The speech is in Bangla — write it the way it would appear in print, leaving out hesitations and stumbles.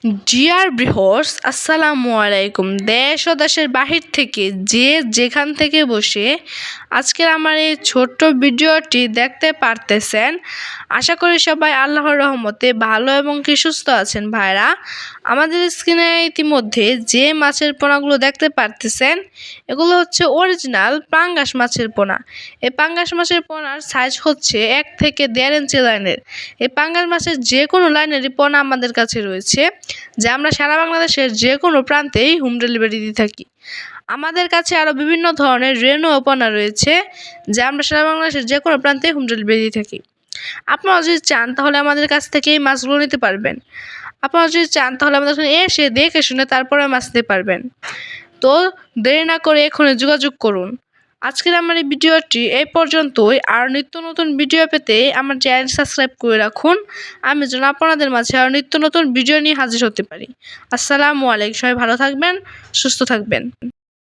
ডিয়ার ভিউয়ার্স, আসসালামু আলাইকুম। দেশ ও দেশের বাহির থেকে যে যেখান থেকে বসে আজকের আমার এই ছোট্ট ভিডিওটি দেখতে পারতেছেন, আশা করি সবাই আল্লাহর রহমতে ভালো এবং কি সুস্থ আছেন। ভাইরা, আমাদের স্ক্রিনে ইতিমধ্যে যে মাছের পোনাগুলো দেখতে পারতেছেন, এগুলো হচ্ছে অরিজিনাল পাঙ্গাস মাছের পোনা। এই পাঙ্গাস মাছের পোনার সাইজ হচ্ছে 1 থেকে 1.5 ইঞ্চি লাইনের। এই পাঙ্গাস মাছের যে কোনো লাইনেরই পোনা আমাদের কাছে রয়েছে, যা আমরা সারা বাংলাদেশের যে কোনো প্রান্তেই হোম ডেলিভারি দিয়ে থাকি। আমাদের কাছে আরও বিভিন্ন ধরনের রেনু পোনা রয়েছে, যা আমরা সারা বাংলাদেশের যে কোনো প্রান্তে হোম ডেলিভারি দিয়ে থাকি। আপনারা যদি চান তাহলে আমাদের কাছ থেকে এই মাছগুলো নিতে পারবেন। আপনারা যদি চান তাহলে আমাদের কাছে এসে দেখে শুনে তারপরে মাছ নিতে পারবেন। তো দেরি না করে এখনই যোগাযোগ করুন। আজকের আমার এই ভিডিওটি এই পর্যন্তই। আর নিত্য নতুন ভিডিও পেতে আমার চ্যানেল সাবস্ক্রাইব করে রাখুন, আমি যেন আপনাদের মাঝে আর নিত্য নতুন ভিডিও নিয়ে হাজির হতে পারি। আসসালামু আলাইকুম। সবাই ভালো থাকবেন, সুস্থ থাকবেন।